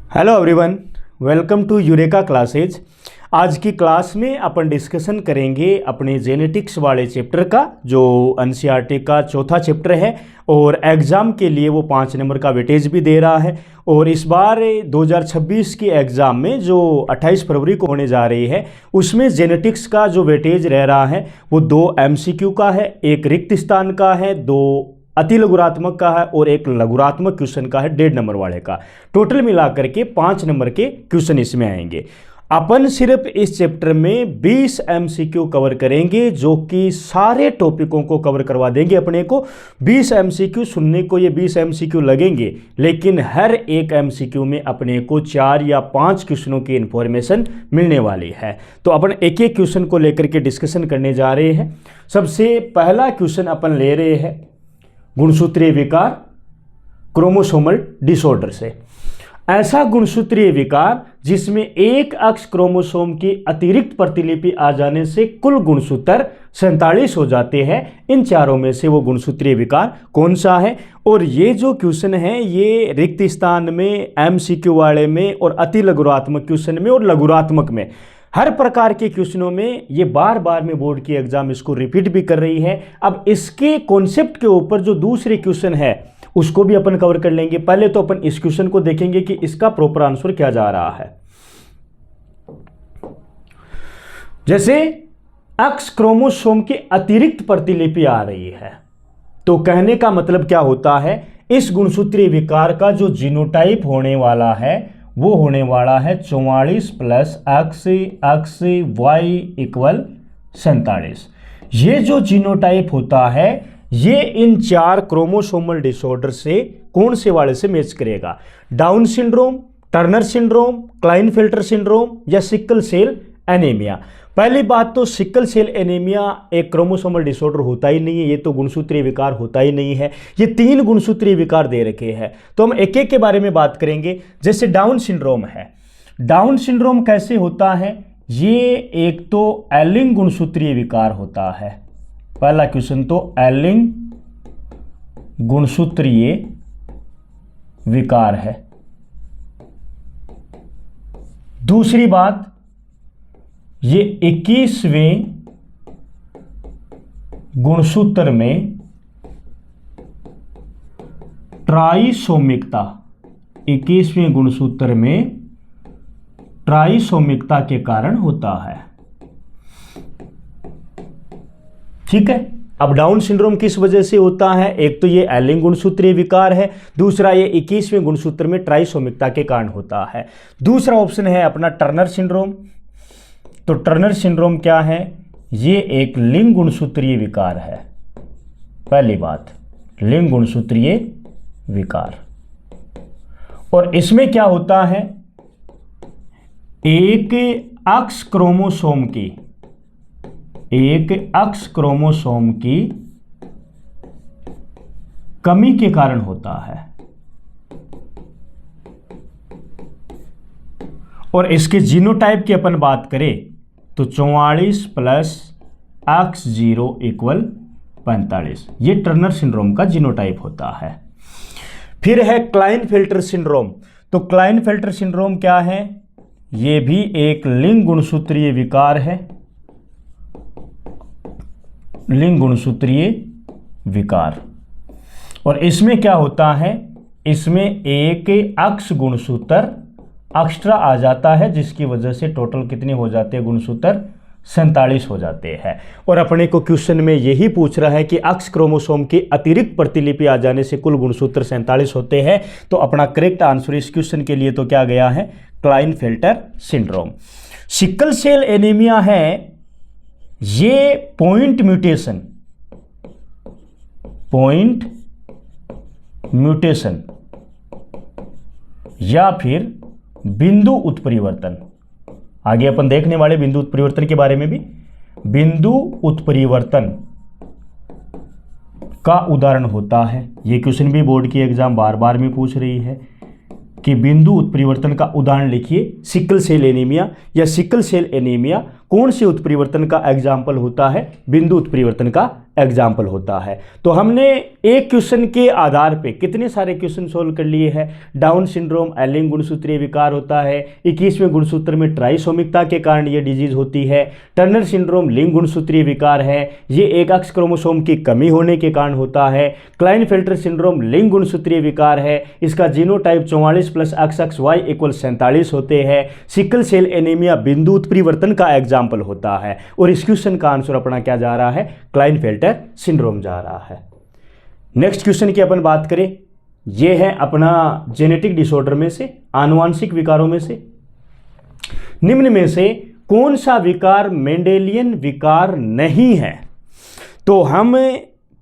Hello everyone, welcome to Eureka classes. आज की class में अपन डिस्कशन करेंगे अपने जेनेटिक्स वाले चैप्टर का, जो एनसीईआरटी का चौथा चैप्टर है और एग्ज़ाम के लिए वो 5 नंबर का वेटेज भी दे रहा है। और इस बार 2026 की एग्ज़ाम में जो 28 फरवरी को होने जा रही है, उसमें जेनेटिक्स का जो वेटेज रह रहा है वो 2 एमसीक्यू का है, एक रिक्त स्थान का है, 2 अति लघुरात्मक का है और एक लघुरात्मक क्वेश्चन का है 1.5 नंबर वाले का। टोटल मिलाकर के 5 नंबर के क्वेश्चन इसमें आएंगे। अपन सिर्फ इस चैप्टर में 20 एमसीक्यू कवर करेंगे, जो कि सारे टॉपिकों को कवर करवा देंगे अपने को। 20 एमसीक्यू सुनने को ये 20 एमसीक्यू लगेंगे, लेकिन हर एक एमसीक्यू में अपने को 4 या 5 क्वेश्चनों की इंफॉर्मेशन मिलने वाली है। तो अपन एक एक क्वेश्चन को लेकर के डिस्कशन करने जा रहे हैं। सबसे पहला क्वेश्चन अपन ले रहे हैं गुणसूत्रीय विकार क्रोमोसोमल डिसऑर्डर से। ऐसा गुणसूत्रीय विकार जिसमें एक अक्ष क्रोमोसोम की अतिरिक्त प्रतिलिपि आ जाने से कुल गुणसूत्र 47 हो जाते हैं। इन चारों में से वो गुणसूत्रीय विकार कौन सा है? और ये जो क्वेश्चन है ये रिक्त स्थान में, एमसीक्यू वाले में और अति लघुरात्मक क्वेश्चन में और लघुरात्मक में, हर प्रकार के क्वेश्चनों में ये बार बार में बोर्ड की एग्जाम इसको रिपीट भी कर रही है। अब इसके कॉन्सेप्ट के ऊपर जो दूसरे क्वेश्चन है उसको भी अपन कवर कर लेंगे। पहले तो अपन इस क्वेश्चन को देखेंगे कि इसका प्रॉपर आंसर क्या जा रहा है। जैसे अक्ष क्रोमोसोम की अतिरिक्त प्रतिलिपि आ रही है, तो कहने का मतलब क्या होता है, इस गुणसूत्रीय विकार का जो जीनोटाइप होने वाला है वो होने वाला है 44 प्लस एक्स वाई इक्वल 47। ये जो जीनोटाइप होता है ये इन 4 क्रोमोसोमल डिसऑर्डर से कौन से वाले से मैच करेगा? Down syndrome, Turner syndrome, Klinefelter syndrome या सिकल सेल एनीमिया। पहली बात तो सिकल सेल एनीमिया एक क्रोमोसोमल डिसऑर्डर होता ही नहीं है, ये तो गुणसूत्रीय विकार होता ही नहीं है। ये 3 गुणसूत्रीय विकार दे रखे हैं, तो हम एक एक के बारे में बात करेंगे। जैसे डाउन सिंड्रोम है, डाउन सिंड्रोम कैसे होता है? ये एक तो एलिंग गुणसूत्रीय विकार होता है। पहला क्वेश्चन तो एलिंग गुणसूत्रीय विकार है। दूसरी बात, ये 21वें गुणसूत्र में ट्राइसोमिकता, 21वें गुणसूत्र में ट्राइसोमिकता के कारण होता है। ठीक है। अब डाउन सिंड्रोम किस वजह से होता है? एक तो ये एलिंग गुणसूत्रीय विकार है, दूसरा ये 21वें गुणसूत्र में ट्राइसोमिकता के कारण होता है। दूसरा ऑप्शन है अपना टर्नर सिंड्रोम। तो टर्नर सिंड्रोम क्या है? ये एक लिंग गुणसूत्रीय विकार है। पहली बात, लिंग गुणसूत्रीय विकार। और इसमें क्या होता है, एक अक्ष क्रोमोसोम की कमी के कारण होता है। और इसके जीनोटाइप की अपन बात करें तो 44 प्लस x0 इक्वल 45, ये टर्नर सिंड्रोम का जीनोटाइप होता है। फिर है क्लाइनफेल्टर सिंड्रोम। तो क्लाइनफेल्टर सिंड्रोम क्या है? ये भी एक लिंग गुणसूत्रीय विकार है, लिंग गुणसूत्रीय विकार। और इसमें क्या होता है, इसमें एक अक्ष गुणसूत्र एक्स्ट्रा आ जाता है, जिसकी वजह से टोटल कितने हो जाते हैं गुणसूत्र? 47 हो जाते हैं। और अपने को क्वेश्चन में यही पूछ रहा है कि अक्ष क्रोमोसोम की अतिरिक्त प्रतिलिपि आ जाने से कुल गुणसूत्र 47 होते हैं। तो अपना करेक्ट आंसर इस क्वेश्चन के लिए तो क्या गया है? Klinefelter syndrome. Sickle cell anaemia है, ये पॉइंट म्यूटेशन या फिर बिंदु उत्परिवर्तन। आगे अपन देखने वाले बिंदु उत्परिवर्तन के बारे में भी। बिंदु उत्परिवर्तन का उदाहरण होता है, ये क्वेश्चन भी बोर्ड की एग्जाम बार बार में पूछ रही है कि बिंदु उत्परिवर्तन का उदाहरण लिखिए। सिकल सेल एनीमिया या सिकल सेल एनीमिया कौन से उत्परिवर्तन का एग्जाम्पल होता है? बिंदु उत्परिवर्तन का एग्जाम्पल होता है। तो हमने एक क्वेश्चन के आधार पे कितने सारे क्वेश्चन सोल्व कर लिए हैं। डाउन सिंड्रोम एलिंग गुणसूत्रीय विकार होता है, 21वें गुणसूत्र में ट्राइसोमिकता के कारण ये डिजीज होती है। टर्नर सिंड्रोम लिंग गुणसूत्रीय विकार है, ये एक अक्ष क्रोमोसोम की कमी होने के कारण होता है। क्लाइनफेल्टर सिंड्रोम लिंग गुणसूत्रीय विकार है, इसका जीनोटाइप 44 प्लस XX Y = 47 होते हैं। सिकल सेल एनीमिया बिंदु उत्परिवर्तन का एग्जाम्पल होता है। और इस क्वेश्चन का आंसर अपना क्या जा रहा है? क्लाइनफेल्टर सिंड्रोम जा रहा है। नेक्स्ट क्वेश्चन की अपन बात करें, यह है अपना जेनेटिक डिसऑर्डर में से, आनुवांशिक विकारों में से निम्न में से कौन सा विकार मेंडेलियन विकार नहीं है? तो हम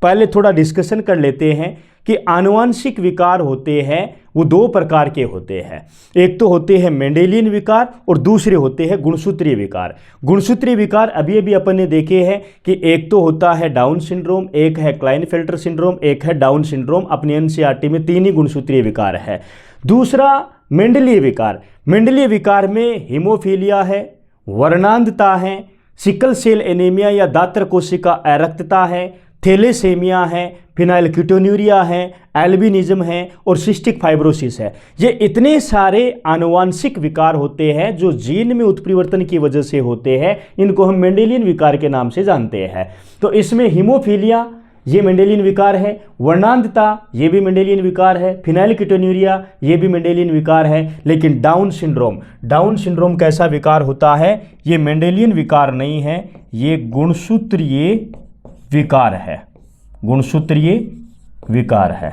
पहले थोड़ा डिस्कशन कर लेते हैं कि आनुवांशिक विकार होते हैं वो दो प्रकार के होते हैं। एक तो होते हैं मेंडेलियन विकार और दूसरे होते हैं गुणसूत्रीय विकार। गुणसूत्रीय विकार अभी अभी अपन ने देखे हैं कि एक तो होता है डाउन सिंड्रोम, एक है क्लाइनफेल्टर सिंड्रोम, एक है डाउन सिंड्रोम। अपनी एनसीईआरटी में 3 ही गुणसूत्रीय विकार है। दूसरा मेंडेलीय विकार, मेंडेलीय विकार में हीमोफीलिया है, वर्णांधता है, सिकल सेल एनीमिया या दात्र कोशिका अरक्तता है, थैलेसेमिया है, फिनाइलकीटोन्यूरिया है, एल्बिनिज्म है और सिस्टिक फाइब्रोसिस है। ये इतने सारे आनुवांशिक विकार होते हैं जो जीन में उत्परिवर्तन की वजह से होते हैं, इनको हम मेंडेलियन विकार के नाम से जानते हैं। तो इसमें हीमोफीलिया ये मेंडेलियन विकार है, वर्णांधता ये भी मेंडेलियन विकार है, फिनाइलकीटोन्यूरिया ये भी मेंडेलियन विकार है। लेकिन डाउन सिंड्रोम कैसा विकार होता है? ये मेंडेलियन विकार नहीं है, ये गुणसूत्रीय विकार है, गुणसूत्रीय विकार है।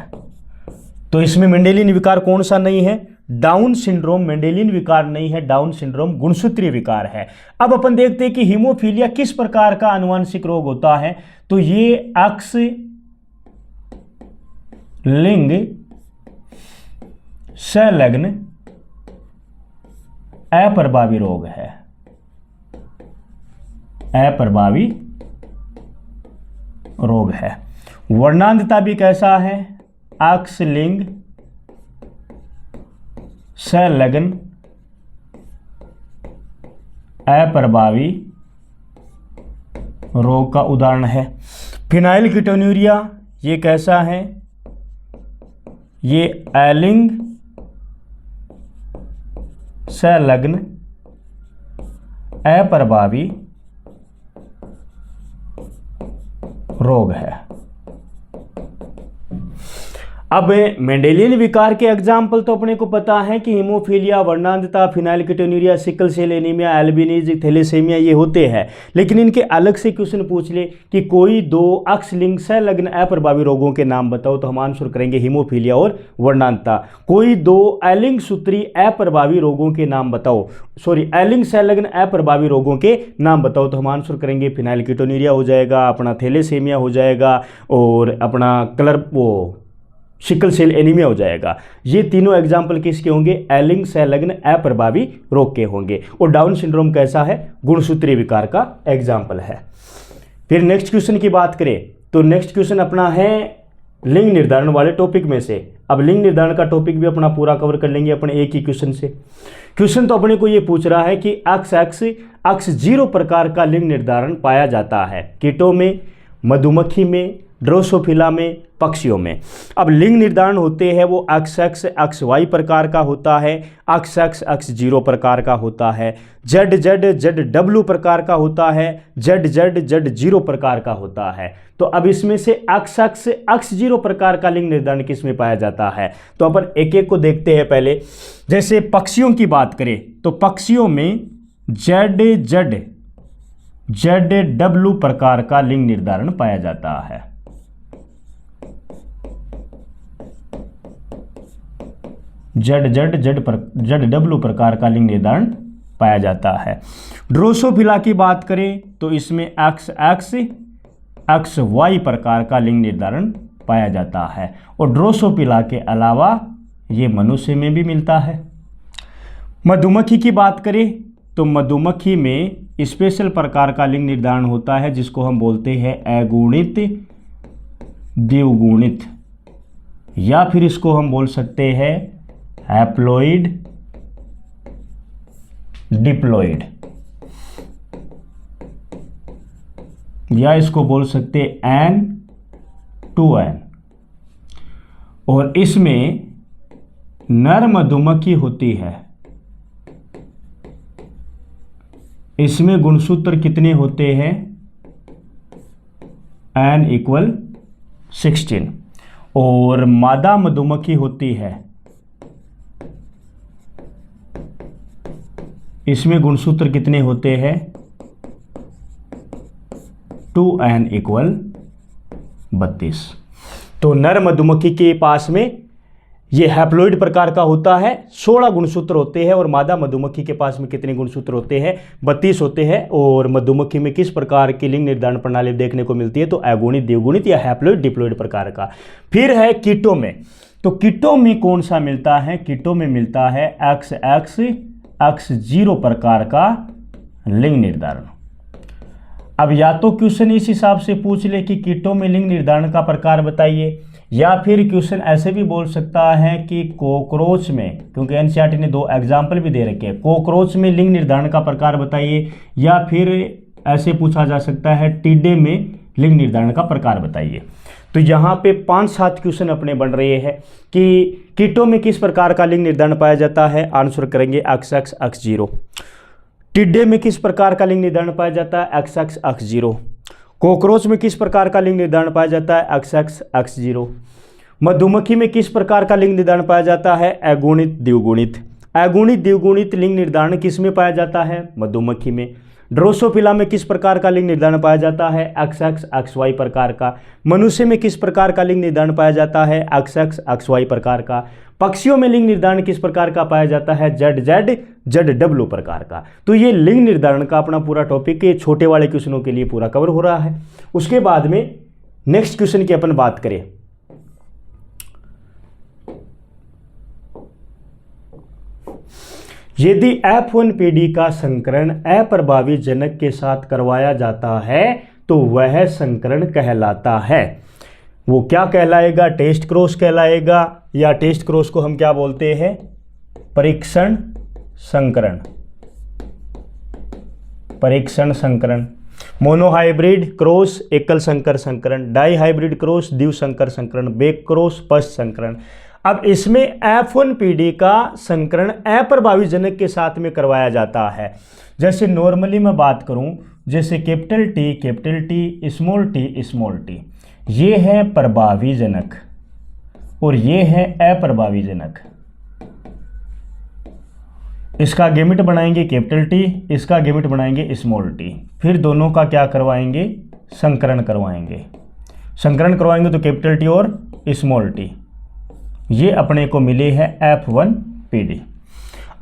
तो इसमें मेंडेलियन विकार कौन सा नहीं है? डाउन सिंड्रोम मेंडेलियन विकार नहीं है, डाउन सिंड्रोम गुणसूत्रीय विकार है। अब अपन देखते हैं कि हीमोफीलिया किस प्रकार का आनुवांशिक रोग होता है। तो ये अक्ष लिंग संलग्न अप्रभावी रोग है, अप्रभावी रोग है। वर्णांधता भी कैसा है? अक्ष लिंग संलग्न अप्रभावी रोग का उदाहरण है। फिनाइलकीटोन्यूरिया ये कैसा है? ये एलिंग संलग्न अप्रभावी रोग है। अब मेंडेलियन विकार के एग्जाम्पल तो अपने को पता है कि हीमोफीलिया, वर्णांधता, phenylketonuria, sickle cell anaemia, albinism, thalassaemia ये होते हैं। लेकिन इनके अलग से क्वेश्चन पूछ ले कि कोई 2 अक्ष लिंग संलग्न अप्रभावी रोगों के नाम बताओ, तो हम आंसर करेंगे हीमोफीलिया और वर्णांधता। कोई 2 एलिंग सूत्री अप्रभावी रोगों के नाम बताओ, एलिंग संलग्न अप्रभावी रोगों के नाम बताओ, तो हम आंसर करेंगे फिनाइलकीटोन्यूरिया हो जाएगा, अपना थैलेसेमिया हो जाएगा और अपना सिकल सेल एनीमिया हो जाएगा। ये तीनों एग्जाम्पल किसके होंगे? एलिंग संलग्न अप्रभावी रोग के होंगे। और डाउन सिंड्रोम कैसा है? गुणसूत्रीय विकार का एग्जाम्पल है। फिर नेक्स्ट क्वेश्चन की बात करें तो नेक्स्ट क्वेश्चन अपना है लिंग निर्धारण वाले टॉपिक में से। अब लिंग निर्धारण का टॉपिक भी अपना पूरा कवर कर लेंगे अपने एक ही क्वेश्चन से। क्वेश्चन तो अपने को ये पूछ रहा है कि अक्ष 0 प्रकार का लिंग निर्धारण पाया जाता है कीटों में, मधुमक्खी में, ड्रोसोफिला में, पक्षियों में। अब लिंग निर्धारण होते हैं वो अक्ष Y प्रकार का होता है, अक्ष 0 प्रकार का होता है, ZW प्रकार का होता है, Z0 प्रकार का होता है। तो अब इसमें से अक्ष 0 प्रकार का लिंग निर्धारण किस में पाया जाता है? तो अपन एक एक को देखते हैं। पहले जैसे पक्षियों की बात करें तो पक्षियों में ZW प्रकार का लिंग निर्धारण पाया जाता है। ZW प्रकार का लिंग निर्धारण पाया जाता है। ड्रोसोफिला की बात करें तो इसमें अक्ष Y प्रकार का लिंग निर्धारण पाया जाता है। और ड्रोसोफिला के अलावा ये मनुष्य में भी मिलता है। मधुमक्खी की बात करें तो मधुमक्खी में स्पेशल प्रकार का लिंग निर्धारण होता है जिसको हम बोलते हैं अगुणित द्विगुणित, या फिर इसको हम बोल सकते हैं हैप्लॉइड डिप्लॉइड। या इसको बोल सकते n to n। और इसमें नर मधुमक्खी होती है, इसमें गुणसूत्र कितने होते हैं, n = 16। और मादा मधुमक्खी होती है, इसमें गुणसूत्र कितने होते हैं, 2n = 32। तो नर मधुमक्खी के पास में ये हैप्लॉइड प्रकार का होता है, 16 गुणसूत्र होते हैं। और मादा मधुमक्खी के पास में कितने गुणसूत्र होते हैं, 32 होते हैं। और मधुमक्खी में किस प्रकार की लिंग निर्धारण प्रणाली देखने को मिलती है, तो अगुणित, द्विगुणित या हैप्लॉइड डिप्लॉइड प्रकार का। फिर है कीटों में, तो कीटों में कौन सा मिलता है, कीटों में मिलता है XX X0 प्रकार का लिंग निर्धारण। अब या तो क्वेश्चन इस हिसाब से पूछ ले कि कीटों में लिंग निर्धारण का प्रकार बताइए, या फिर क्वेश्चन ऐसे भी बोल सकता है कि कॉकरोच में, क्योंकि एनसीईआरटी ने 2 एग्जाम्पल भी दे रखे हैं, कॉकरोच में लिंग निर्धारण का प्रकार बताइए। या फिर ऐसे पूछा जा सकता है टिड्डे में लिंग निर्धारण का प्रकार बताइए। तो यहाँ पे 5-7 क्वेश्चन अपने बन रहे हैं कि कीटों में किस प्रकार का लिंग निर्धारण पाया जाता है, आंसर करेंगे XX X0। टिड्डे में किस प्रकार का लिंग निर्धारण पाया जाता है, XX X0। कॉकरोच में किस प्रकार का लिंग निर्धारण पाया जाता है, XX X0। मधुमक्खी में किस प्रकार का लिंग निर्धारण पाया जाता है, अगुणित द्विगुणित। अगुणित द्विगुणित लिंग निर्धारण किस में पाया जाता है, मधुमक्खी में। ड्रोसोफिला में किस प्रकार का लिंग निर्धारण पाया जाता है, XX XY प्रकार का। मनुष्य में किस प्रकार का लिंग निर्धारण पाया जाता है, XX XY प्रकार का। पक्षियों में लिंग निर्धारण किस प्रकार का पाया जाता है, ZZ ZW प्रकार का। तो ये लिंग निर्धारण का अपना पूरा टॉपिक के छोटे वाले क्वेश्चनों के लिए पूरा कवर हो रहा है। उसके बाद में नेक्स्ट क्वेश्चन की अपन बात करें, यदि F1PD का संकरण अप्रभावी जनक के साथ करवाया जाता है तो वह संकरण कहलाता है। वो क्या कहलाएगा, टेस्ट क्रॉस कहलाएगा, या टेस्ट क्रॉस को हम क्या बोलते हैं, परीक्षण संकरण। परीक्षण संकरण। मोनोहाइब्रिड क्रॉस एकल संकर संकरण, डाई हाइब्रिड क्रॉस द्विसंकर संकरण, बैक क्रॉस पश्च संकरण। अब इसमें F1PD का संकरण अप्रभावी जनक के साथ में करवाया जाता है। जैसे नॉर्मली मैं बात करूं, जैसे कैपिटल T स्मॉल t, ये है प्रभावी जनक और ये है अप्रभावी जनक। इसका गेमिट बनाएंगे कैपिटल T, इसका गेमिट बनाएंगे स्मॉल t, फिर दोनों का क्या करवाएंगे, संकरण करवाएंगे। संकरण करवाएंगे तो कैपिटल T और स्मॉल t, ये अपने को मिले हैं F1PD।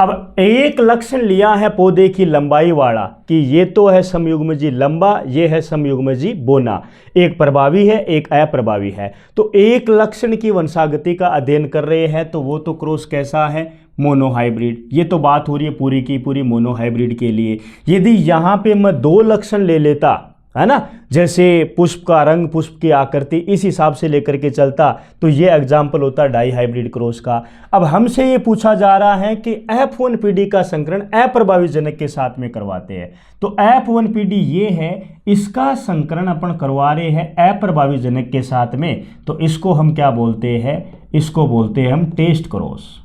अब एक लक्षण लिया है पौधे की लंबाई वाला कि ये तो है समयुग्मजी लंबा, ये है समयुग्मजी बोना, एक प्रभावी है एक अप्रभावी है। तो एक लक्षण की वंशागति का अध्ययन कर रहे हैं, तो वो तो क्रॉस कैसा है, मोनोहाइब्रिड। ये तो बात हो रही है पूरी की पूरी मोनोहाइब्रिड के लिए। यदि यहाँ पे मैं 2 लक्षण ले लेता है ना, जैसे पुष्प का रंग, पुष्प की आकृति, इस हिसाब से लेकर के चलता, तो ये एग्जाम्पल होता डाई हाइब्रिड क्रॉस का। अब हमसे ये पूछा जा रहा है कि F1PD का संकरण अप्रभावी जनक के साथ में करवाते हैं, तो F1PD ये है, इसका संकरण अपन करवा रहे हैं अप्रभावी जनक के साथ में, तो इसको हम क्या बोलते हैं, इसको बोलते हैं हम टेस्ट क्रॉस।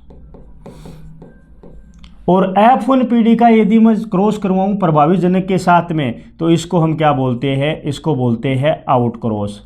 और F1PD का यदि मैं क्रॉस करवाऊं प्रभावी जनक के साथ में, तो इसको हम क्या बोलते हैं, इसको बोलते हैं आउट क्रॉस।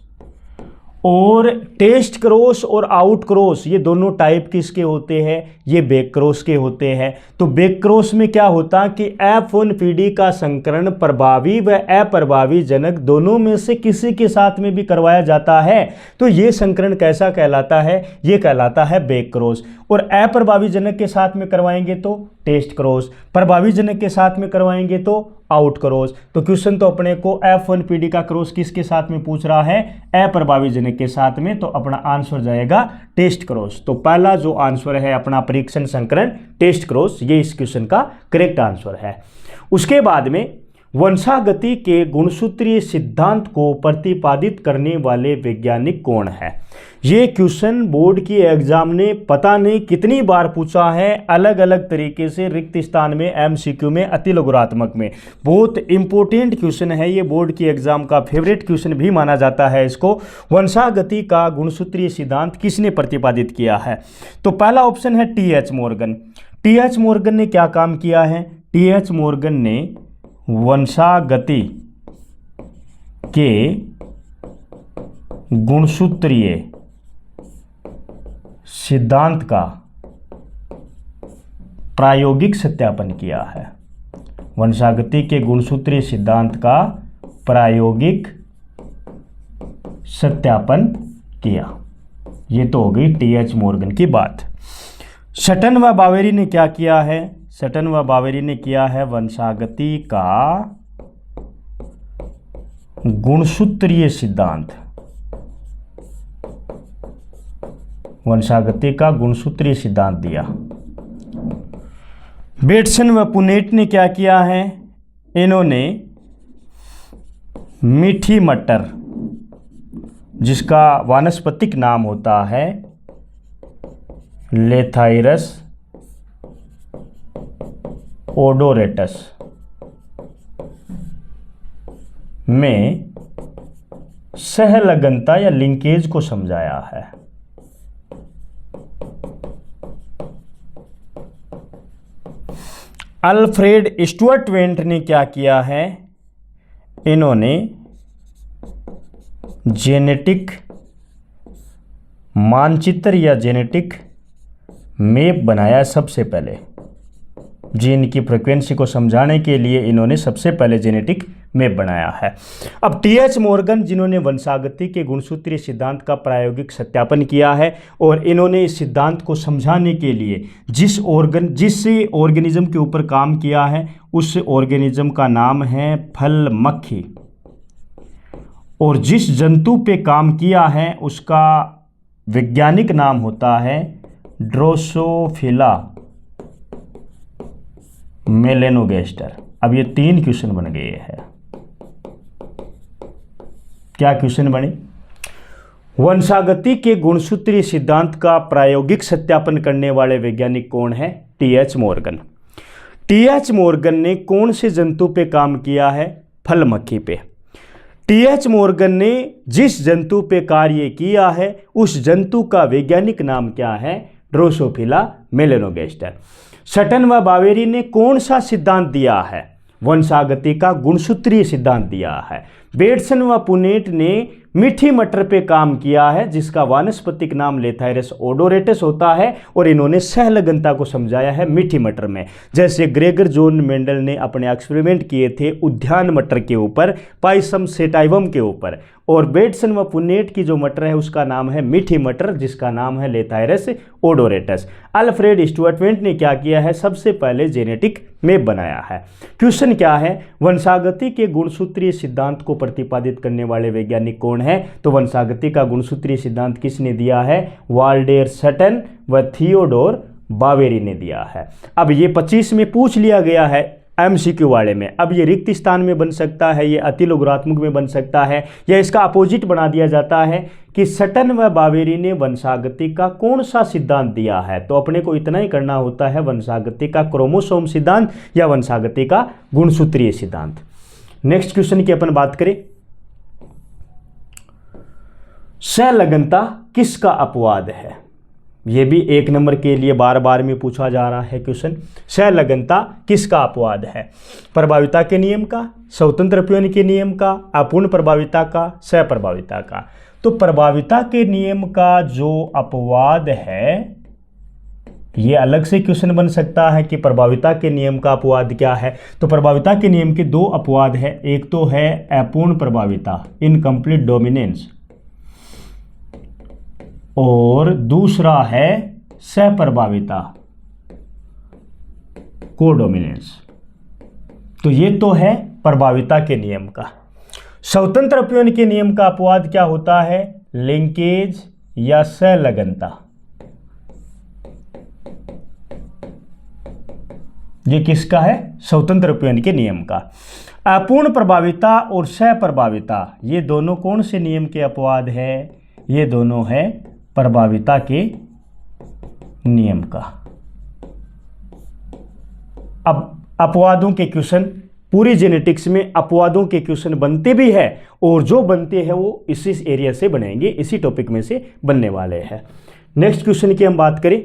और टेस्ट क्रॉस और आउट क्रॉस ये दोनों टाइप किसके होते हैं, ये बैक क्रॉस के होते हैं। तो बैक क्रॉस में क्या होता कि F1PD का संकरण प्रभावी व अप्रभावी जनक दोनों में से किसी के साथ में भी करवाया जाता है, तो ये संकरण कैसा कहलाता है, ये कहलाता है बैक क्रॉस। और अप्रभावी जनक के साथ में करवाएंगे तो टेस्ट क्रॉस, प्रभावी जनक के साथ में करवाएंगे तो आउट क्रॉस। तो क्वेश्चन तो अपने को F1PD का क्रॉस किसके साथ में पूछ रहा है, अप्रभावी जनक के साथ में, तो अपना आंसर जाएगा टेस्ट क्रॉस। तो पहला जो आंसर है अपना परीक्षण संकरण टेस्ट क्रॉस, ये इस क्वेश्चन का करेक्ट आंसर है। उसके बाद में वंशागति के गुणसूत्रीय सिद्धांत को प्रतिपादित करने वाले वैज्ञानिक कौन है। ये क्वेश्चन बोर्ड की एग्जाम ने पता नहीं कितनी बार पूछा है, अलग अलग तरीके से, रिक्त स्थान में, एमसीक्यू में, अति लघुरात्मक में। बहुत इंपॉर्टेंट क्वेश्चन है ये, बोर्ड की एग्जाम का फेवरेट क्वेश्चन भी माना जाता है इसको। वंशागति का गुणसूत्रीय सिद्धांत किसने प्रतिपादित किया है? तो पहला ऑप्शन है टी.एच. मॉर्गन। टी.एच. मॉर्गन ने क्या काम किया है? टी.एच. मॉर्गन ने वंशागति के गुणसूत्रीय सिद्धांत का प्रायोगिक सत्यापन किया है। वंशागति के गुणसूत्रीय सिद्धांत का प्रायोगिक सत्यापन किया। ये तो हो गई टी.एच. मॉर्गन की बात। सटन व बावेरी ने क्या किया है? सटन व बावेरी ने किया है वंशागति का गुणसूत्रीय सिद्धांत, वंशागति का गुणसूत्रीय सिद्धांत दिया। बेटसन व पुनेट ने क्या किया है? इन्होंने मीठी मटर, जिसका वानस्पतिक नाम होता है लेथाइरस ओडोरेटस, में सहलगनता या लिंकेज को समझाया है। अल्फ्रेड स्टुअर्ट वेंट ने क्या किया है? इन्होंने जेनेटिक मानचित्र या जेनेटिक मैप बनाया सबसे पहले। जीन की फ्रीक्वेंसी को समझाने के लिए इन्होंने सबसे पहले जेनेटिक मैप बनाया है। अब टी.एच. मॉर्गन, जिन्होंने वंशागति के गुणसूत्रीय सिद्धांत का प्रायोगिक सत्यापन किया है, और इन्होंने इस सिद्धांत को समझाने के लिए जिस ऑर्गेनिज्म के ऊपर काम किया है, उस ऑर्गेनिज्म का नाम है फल मक्खी, और जिस जंतु पे काम किया है उसका वैज्ञानिक नाम होता है ड्रोसोफिला मेलेनोगेस्टर। अब ये 3 क्वेश्चन बन गए हैं। क्या क्वेश्चन बने? वंशागति के गुणसूत्रीय सिद्धांत का प्रायोगिक सत्यापन करने वाले वैज्ञानिक कौन है? टी.एच. मॉर्गन। टी.एच. मॉर्गन ने कौन से जंतु पे काम किया है? फल मक्खी पे। टी.एच. मॉर्गन ने जिस जंतु पे कार्य किया है, उस जंतु का वैज्ञानिक नाम क्या है? Drosophila melanogaster. सटन व बावेरी ने कौन सा सिद्धांत दिया है? वंशागति का गुणसूत्रीय सिद्धांत दिया है। बेटसन व पुनेट ने मीठी मटर पे काम किया है, जिसका वानस्पतिक नाम लेथाइरस ओडोरेटस होता है, और इन्होंने सहलगनता को समझाया है मीठी मटर में। जैसे ग्रेगर जॉन मेंडल ने अपने एक्सपेरिमेंट किए थे उद्यान मटर के ऊपर, पाइसम सेटाइवम के ऊपर, और बेटसन व पुनेट की जो मटर है उसका नाम है मीठी मटर, जिसका नाम है लेथाइरस ओडोरेटस। अल्फ्रेड स्टुअर्ट वेंट ने क्या किया है? सबसे पहले जेनेटिक मैप बनाया है। क्वेश्चन क्या है? वंशागति के गुणसूत्रीय सिद्धांत को प्रतिपादित करने वाले वैज्ञानिक कौन है? तो वंशागति का गुणसूत्रीय सिद्धांत किसने दिया है? वाल्डेर सटन व थियोडोर बावेरी ने दिया है। अब ये 25 में पूछ लिया गया है एमसीक्यू वाले में। अब ये रिक्त स्थान में बन सकता है, ये अति लघुरात्मक में बन सकता है, या इसका अपोजिट बना दिया जाता है कि सटन व बावेरी ने वंशागति का कौन सा सिद्धांत दिया है। तो अपने को इतना ही करना होता है, वंशागति का क्रोमोसोम सिद्धांत या वंशागति का गुणसूत्रीय सिद्धांत। नेक्स्ट क्वेश्चन की अपन बात करें, सहलगनता किसका अपवाद है? ये भी 1 नंबर के लिए बार बार में पूछा जा रहा है क्वेश्चन। सहलगनता किसका अपवाद है? प्रभाविता के नियम का, स्वतंत्र अपव्यय के नियम का, अपूर्ण प्रभाविता का, सहप्रभाविता का। तो प्रभाविता के नियम का जो अपवाद है, ये अलग से क्वेश्चन बन सकता है कि प्रभाविता के नियम का अपवाद क्या है। तो प्रभाविता के नियम के 2 अपवाद है। एक तो है अपूर्ण प्रभाविता, इनकम्प्लीट डोमिनेंस, और दूसरा है सहप्रभाविता, कोडोमिनेंस। तो ये तो है प्रभाविता के नियम का। स्वतंत्र अपव्यय के नियम का अपवाद क्या होता है? लिंकेज या सहलगनता। ये किसका है? स्वतंत्र अपव्यय के नियम का। अपूर्ण प्रभाविता और सहप्रभाविता, ये दोनों कौन से नियम के अपवाद है? ये दोनों है प्रभाविता के नियम का। अब अपवादों के क्वेश्चन, पूरी जेनेटिक्स में अपवादों के क्वेश्चन बनते भी है और जो बनते हैं वो इसी एरिया से बनेंगे, इसी टॉपिक में से बनने वाले हैं। नेक्स्ट क्वेश्चन की हम बात करें,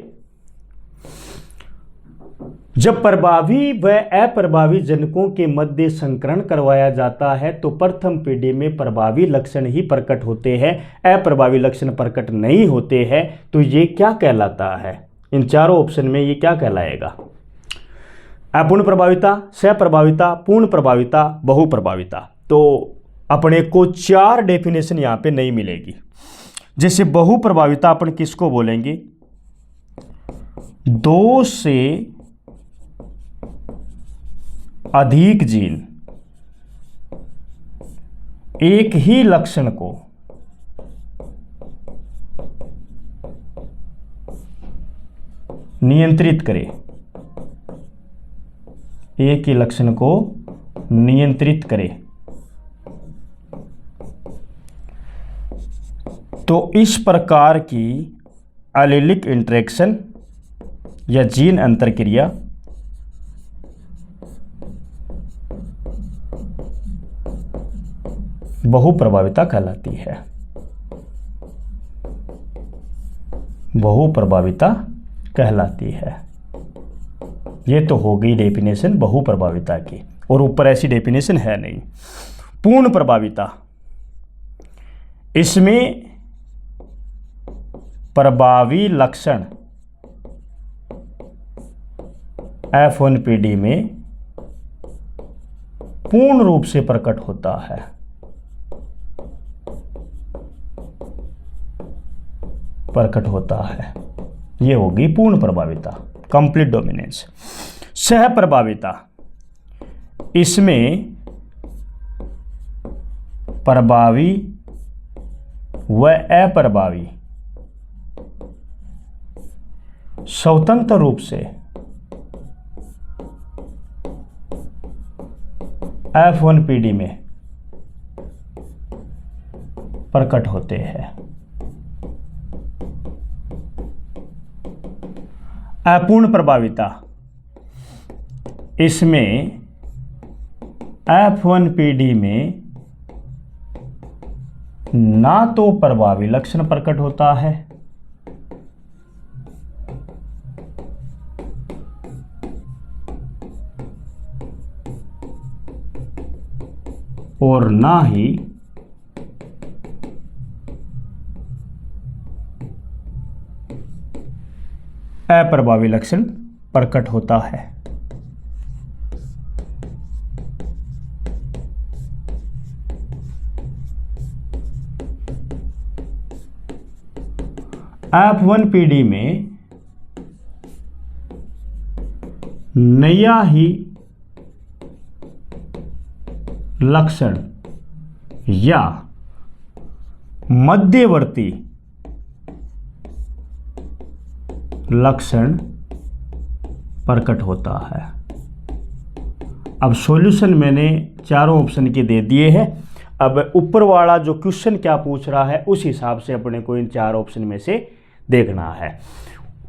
जब प्रभावी व अप्रभावी जनकों के मध्य संकरण करवाया जाता है तो प्रथम पीढ़ी में प्रभावी लक्षण ही प्रकट होते हैं, अप्रभावी लक्षण प्रकट नहीं होते हैं, तो ये क्या कहलाता है? इन चारों ऑप्शन में ये क्या कहलाएगा? अपूर्ण प्रभाविता, सप्रभाविता, पूर्ण प्रभाविता, बहुप्रभाविता। तो अपने को 4 डेफिनेशन यहाँ पे नहीं मिलेगी। जैसे बहुप्रभाविता अपन किसको बोलेंगे? 2 से अधिक जीन एक ही लक्षण को नियंत्रित करे, एक ही लक्षण को नियंत्रित करे, तो इस प्रकार की एलीलिक इंटरेक्शन या जीन अंतरक्रिया बहुप्रभाविता कहलाती है। बहुप्रभाविता कहलाती है। ये तो हो गई डेफिनेशन बहुप्रभाविता की, और ऊपर ऐसी डेफिनेशन है नहीं। पूर्ण प्रभाविता, इसमें प्रभावी लक्षण F1PD में पूर्ण रूप से प्रकट होता है। ये होगी पूर्ण प्रभाविता, कंप्लीट डोमिनेंस। सह प्रभाविता, इसमें प्रभावी व अप्रभावी स्वतंत्र रूप से F1PD में प्रकट होते हैं। अपूर्ण प्रभाविता, इसमें F1PD में ना तो प्रभावी लक्षण प्रकट होता है और ना ही अप्रभावी लक्षण प्रकट होता है। F1PD में नया ही लक्षण या मध्यवर्ती लक्षण प्रकट होता है। अब सॉल्यूशन मैंने चारों ऑप्शन के दे दिए हैं। अब ऊपर वाला जो क्वेश्चन क्या पूछ रहा है उस हिसाब से अपने को इन 4 ऑप्शन में से देखना है।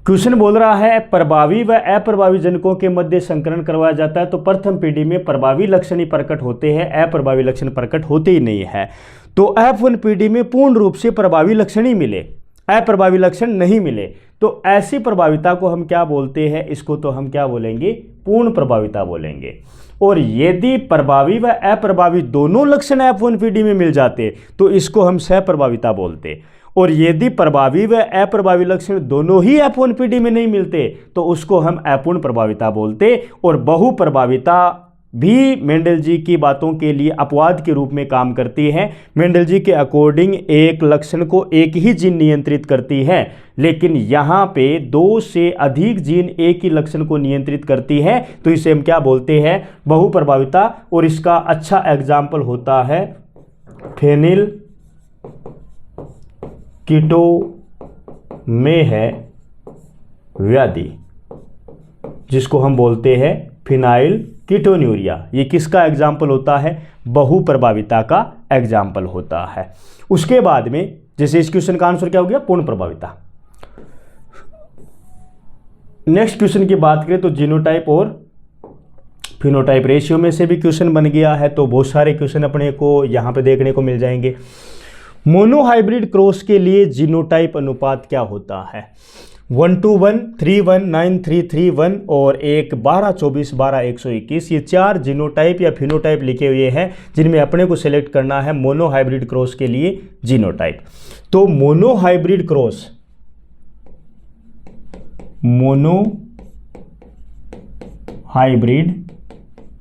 क्वेश्चन बोल रहा है प्रभावी व अप्रभावी जनकों के मध्य संकरण करवाया जाता है तो प्रथम पीढ़ी में प्रभावी लक्षण ही प्रकट होते हैं, अप्रभावी लक्षण प्रकट होते ही नहीं है। तो F1PD में पूर्ण रूप से प्रभावी लक्षण ही मिले, अप्रभावी लक्षण नहीं मिले, तो ऐसी प्रभाविता को हम क्या बोलते हैं? इसको तो हम क्या बोलेंगे? पूर्ण प्रभाविता बोलेंगे। और यदि प्रभावी व अप्रभावी दोनों लक्षण F1PD में मिल जाते तो इसको हम सहप्रभाविता बोलते। और यदि प्रभावी व अप्रभावी लक्षण दोनों ही F1PD में नहीं मिलते तो उसको हम अपूर्ण प्रभाविता बोलते। और बहुप्रभाविता भी मेंडल जी की बातों के लिए अपवाद के रूप में काम करती है। मेंडल जी के अकॉर्डिंग एक लक्षण को एक ही जीन नियंत्रित करती है, लेकिन यहाँ पे 2 से अधिक जीन एक ही लक्षण को नियंत्रित करती है, तो इसे हम क्या बोलते हैं? बहुप्रभाविता। और इसका अच्छा एग्जाम्पल होता है फेनिल कीटो में है व्याधि, जिसको हम बोलते हैं फिनाइल कीटोन्यूरिया। ये किसका एग्जाम्पल होता है? बहुप्रभाविता का एग्जाम्पल होता है। उसके बाद में जैसे इस क्वेश्चन का आंसर क्या हो गया, पूर्ण प्रभाविता। नेक्स्ट क्वेश्चन की बात करें तो जीनोटाइप और फिनोटाइप रेशियो में से भी क्वेश्चन बन गया है, तो बहुत सारे क्वेश्चन अपने को यहाँ पे देखने को मिल जाएंगे। मोनोहाइब्रिड क्रॉस के लिए जीनोटाइप अनुपात क्या होता है, 1:1, 3:1, 9:3:3:1 और एक 12:24, 12:121। ये 4 जीनोटाइप या फिनोटाइप लिखे हुए हैं जिनमें अपने को सिलेक्ट करना है मोनोहाइब्रिड क्रॉस के लिए जीनोटाइप। तो मोनोहाइब्रिड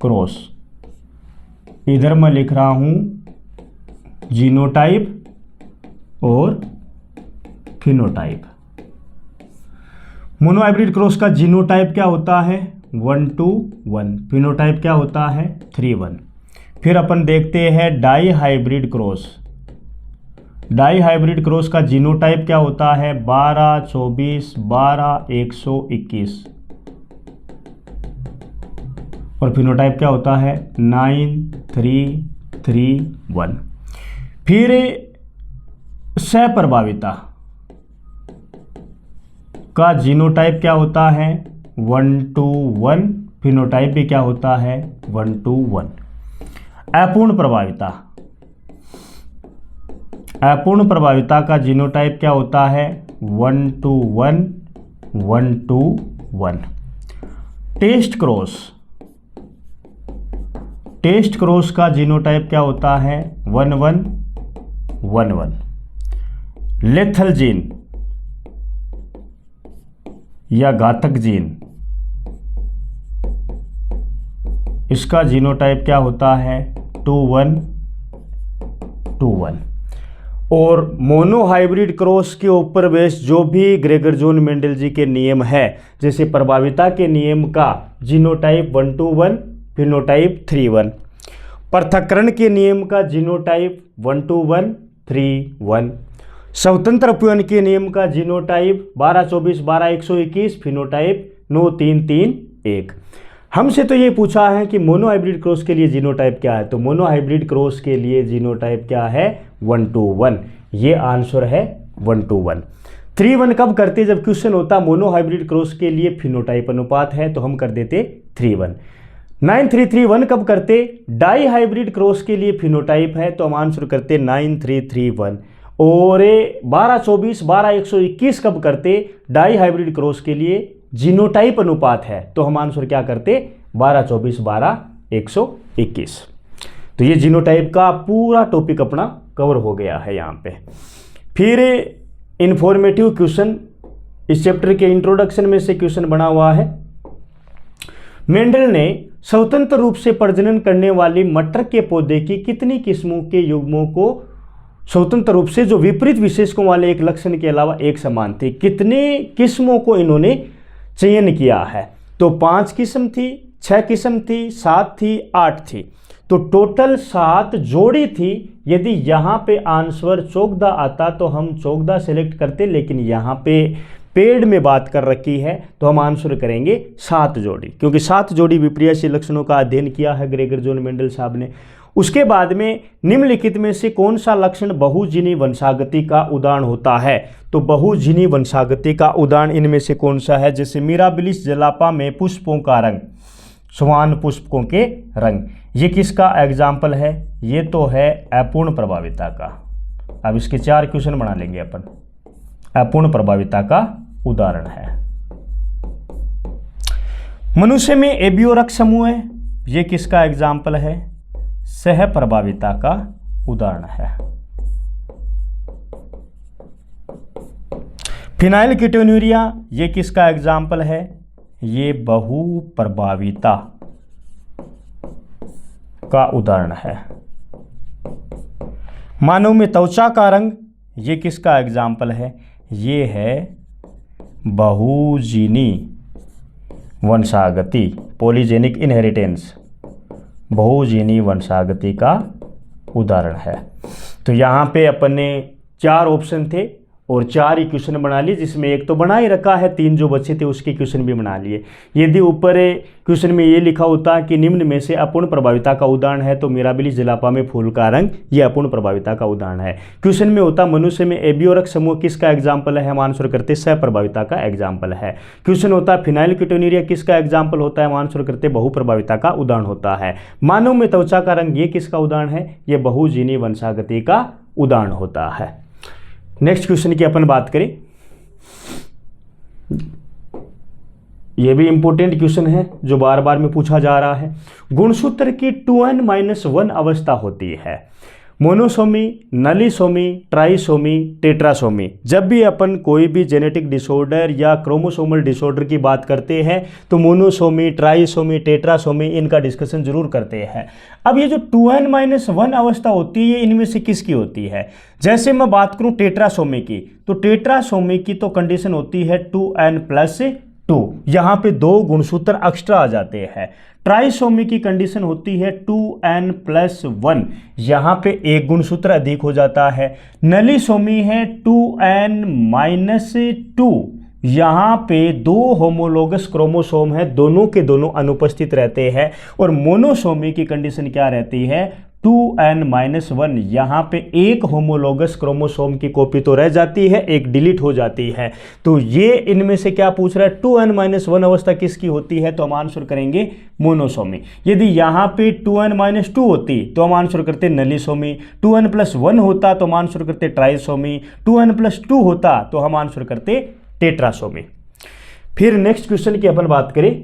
क्रॉस, इधर मैं लिख रहा हूं जीनोटाइप और फिनोटाइप। मोनोहाइब्रिड क्रॉस का जीनोटाइप क्या होता है, 1:1, फिनोटाइप क्या होता है, 3:1। फिर अपन देखते हैं डाईहाइब्रिड क्रॉस। डाईहाइब्रिड क्रॉस का जीनोटाइप क्या होता है, 12:24, 12:121 और फिनोटाइप क्या होता है, 9:3:3:1। फिर सहप्रभाविता का जीनोटाइप क्या होता है, 1:1, फिनोटाइप भी क्या होता है, 1:1। अपूर्ण प्रभाविता का जीनोटाइप क्या होता है, 1:1, 1:1। टेस्ट क्रॉस का जीनोटाइप क्या होता है, 1:1:1:1। लेथल जीन या घातक जीन, इसका जीनोटाइप क्या होता है, 2:1:2:1। और मोनोहाइब्रिड क्रॉस के ऊपर बेस जो भी ग्रेगर जोन मेंडल जी के नियम है, जैसे प्रभाविता के नियम का जीनोटाइप 1:1, फिनोटाइप 3:1। पृथक्करण के नियम का जीनोटाइप 1:1, 3:1। स्वतंत्र अपव्यय के नियम का जीनोटाइप 12:24, 12:121, फिनोटाइप 9:3:3:1। हमसे तो ये पूछा है कि मोनोहाइब्रिड क्रॉस के लिए जीनोटाइप क्या है, तो मोनोहाइब्रिड क्रॉस के लिए जीनोटाइप क्या है, 1:1। ये आंसर है 1:1। 3:1 कब करते, जब क्वेश्चन होता मोनोहाइब्रिड क्रॉस के लिए फिनोटाइप अनुपात है तो हम कर देते 3:1। 9:3:3:1 कब करते, डाईहाइब्रिड क्रॉस के लिए फिनोटाइप है तो हम आंसर करते 9:3:3:1। और 12:24, 12:121 कब करते, डाईहाइब्रिड क्रॉस के लिए जीनोटाइप अनुपात है तो हम आंसर क्या करते, 12:24, 12:121। तो ये जीनोटाइप का पूरा टॉपिक अपना कवर हो गया है यहाँ पे। फिर इंफॉर्मेटिव क्वेश्चन, इस चैप्टर के इंट्रोडक्शन में से क्वेश्चन बना हुआ है। मेंडल ने स्वतंत्र रूप से प्रजनन करने वाली मटर के पौधे की कितनी किस्मों के युग्मों को स्वतंत्र रूप से, जो विपरीत विशेषकों वाले एक लक्षण के अलावा एक समान थे, कितने किस्मों को इन्होंने चयन किया है, तो 5 किस्म थी, 6 किस्म थी, 7 थी, 8 थी। तो टोटल 7 जोड़ी थी। यदि यहाँ पे आंसर 14 आता तो हम 14 सेलेक्ट करते, लेकिन यहाँ पे पेड़ में बात कर रखी है तो हम आंसर करेंगे 7 जोड़ी, क्योंकि 7 जोड़ी विपर्यासी लक्षणों का अध्ययन किया है ग्रेगर जोन मेंडल साहब ने। उसके बाद में निम्नलिखित में से कौन सा लक्षण बहुजीनी वंशागति का उदाहरण होता है, तो बहुजीनी वंशागति का उदाहरण इनमें से कौन सा है, जैसे मिराबिलिस जलापा में पुष्पों का रंग, स्वान पुष्पों के रंग, ये किसका एग्जाम्पल है, ये तो है अपूर्ण प्रभाविता का। अब इसके 4 क्वेश्चन बना लेंगे अपन। अपूर्ण प्रभाविता का उदाहरण है। मनुष्य में एबियोरक समूह है, ये किसका एग्जाम्पल है, सह प्रभाविता का उदाहरण है। फिनाइल कीटोन्यूरिया, ये किसका एग्जाम्पल है, ये बहुप्रभाविता का उदाहरण है। मानव में त्वचा का रंग, ये किसका एग्जाम्पल है, ये है बहुजीनी वंशागति, पॉलीजेनिक इनहेरिटेंस, बहुजीनी वंशागति का उदाहरण है। तो यहाँ पे अपन ने 4 ऑप्शन थे और 4 इक्वेशन बना लिए, जिसमें एक तो बना ही रखा है, 3 जो बचे थे उसके क्वेश्चन भी बना लिए। यदि ऊपर क्वेश्चन में ये लिखा होता कि निम्न में से अपूर्ण प्रभाविता का उदाहरण है, तो मिराबिली जलापा में फूल का रंग ये अपूर्ण प्रभाविता का उदाहरण है। क्वेश्चन में होता मनुष्य में एबियोरक समूह किसका एग्जाम्पल है, हम आंसर करते सहप्रभाविता का एग्जाम्पल है। क्वेश्चन होता फिनाइल कीटोन्यूरिया किसका एग्जाम्पल होता है, हम आंसर करते बहुप्रभाविता का उदाहरण होता है। मानव में त्वचा का रंग ये किसका उदाहरण है, ये बहुजीनी वंशागति का उदाहरण होता है। नेक्स्ट क्वेश्चन की अपन बात करें, यह भी इंपॉर्टेंट क्वेश्चन है जो बार बार में पूछा जा रहा है। गुणसूत्र की 2n-1 अवस्था होती है, मोनोसोमी, नलीसोमी, ट्राइसोमी, टेट्रासोमी। जब भी अपन कोई भी जेनेटिक डिसऑर्डर या क्रोमोसोमल डिसऑर्डर की बात करते हैं तो मोनोसोमी, ट्राइसोमी, टेट्रासोमी इनका डिस्कशन जरूर करते हैं। अब ये जो 2n-1 अवस्था होती है इनमें से किसकी होती है, जैसे मैं बात करूं टेट्रासोमी की, तो टेट्रासोमी की तो कंडीशन होती है 2n+2, यहाँ पे 2 गुणसूत्र एक्स्ट्रा आ जाते हैं। ट्राइसोमी की कंडीशन होती है 2n+1, यहाँ पे 1 गुणसूत्र अधिक हो जाता है। नलीसोमी है 2n-2, यहाँ पे 2 होमोलोगस क्रोमोसोम है, दोनों के दोनों अनुपस्थित रहते हैं। और मोनोसोमी की कंडीशन क्या रहती है, 2n-1, यहाँ पे 1 होमोलोगस क्रोमोसोम की कॉपी तो रह जाती है, 1 डिलीट हो जाती है। तो ये इनमें से क्या पूछ रहा है, 2n-1 अवस्था किसकी होती है, तो हम आंसर करेंगे मोनोसोमी। यदि यहाँ पे 2n-2 होती तो हम आंसर करते नलीसोमी, 2n+1 होता तो हम आंसर करते ट्राइसोमी, 2n+2 होता तो हम आंसर करते टेट्रासोमी। फिर नेक्स्ट क्वेश्चन की अपन बात करें,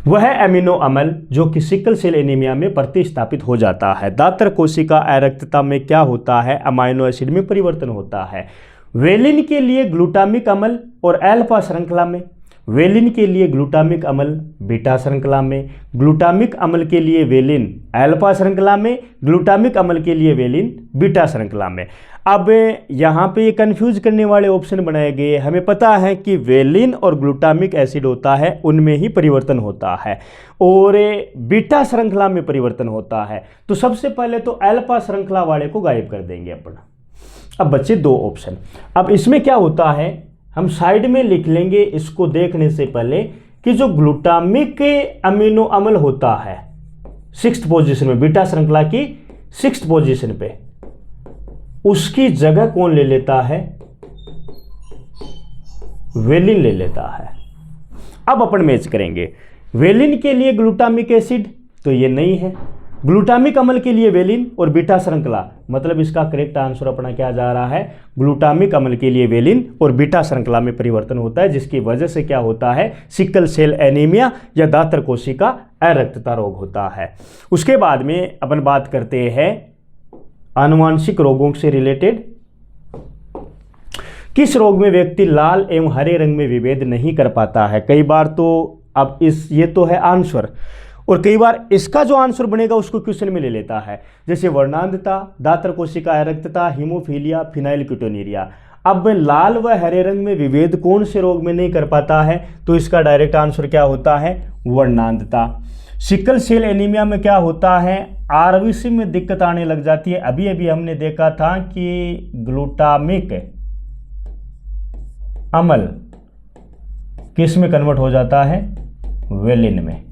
वह एमिनो अम्ल जो कि सिकल सेल एनीमिया में प्रतिस्थापित हो जाता है। दातर कोशिका अरक्तता में क्या होता है, अमाइनो एसिड में परिवर्तन होता है। वेलिन के लिए ग्लूटामिक अम्ल और अल्फा श्रृंखला में, वेलिन के लिए ग्लूटामिक अम्ल बीटा श्रृंखला में, ग्लूटामिक अम्ल के लिए वेलिन अल्फा श्रृंखला में, ग्लूटामिक अम्ल के लिए वेलिन बीटा श्रृंखला में। अब यहाँ पे ये कंफ्यूज करने वाले ऑप्शन बनाए गए। हमें पता है कि वेलिन और ग्लूटामिक एसिड होता है उनमें ही परिवर्तन होता है और बीटा श्रृंखला में परिवर्तन होता है। तो सबसे पहले तो अल्फा श्रृंखला वाले को गायब कर देंगे अपन। अब बचे 2 ऑप्शन। अब इसमें क्या होता है, हम साइड में लिख लेंगे इसको देखने से पहले कि जो ग्लूटामिक अमीनो अम्ल होता है 6th पोजीशन में, बीटा श्रृंखला की 6th पोजीशन पे, उसकी जगह कौन ले लेता है, वेलिन ले लेता है। अब अपन मैच करेंगे, वेलिन के लिए ग्लूटामिक एसिड तो ये नहीं है, ग्लूटामिक अम्ल के लिए वेलिन और बीटा श्रृंखला, मतलब इसका करेक्ट आंसर अपना क्या जा रहा है, ग्लूटामिक अम्ल के लिए वेलिन और बीटा श्रृंखला में परिवर्तन होता है, जिसकी वजह से क्या होता है, सिकल सेल एनीमिया या दातर कोशिका अरक्तता रोग होता है। उसके बाद में अपन बात करते हैं आनुवांशिक रोगों से रिलेटेड। किस रोग में व्यक्ति लाल एवं हरे रंग में विभेद नहीं कर पाता है। कई बार तो अब ये तो है आंसर, और कई बार इसका जो आंसर बनेगा उसको क्वेश्चन में ले लेता है, जैसे वर्णांधता, दातर कोशिका अरक्तता, हीमोफीलिया, फिनाइल कीटोन्यूरिया। अब लाल व हरे रंग में विभेद कौन से रोग में नहीं कर पाता है, तो इसका डायरेक्ट आंसर क्या होता है, वर्णांधता। सिकल सेल एनीमिया में क्या होता है, आरबीसी में दिक्कत आने लग जाती है। अभी अभी हमने देखा था कि ग्लूटामिक अम्ल किस में कन्वर्ट हो जाता है, वेलिन में।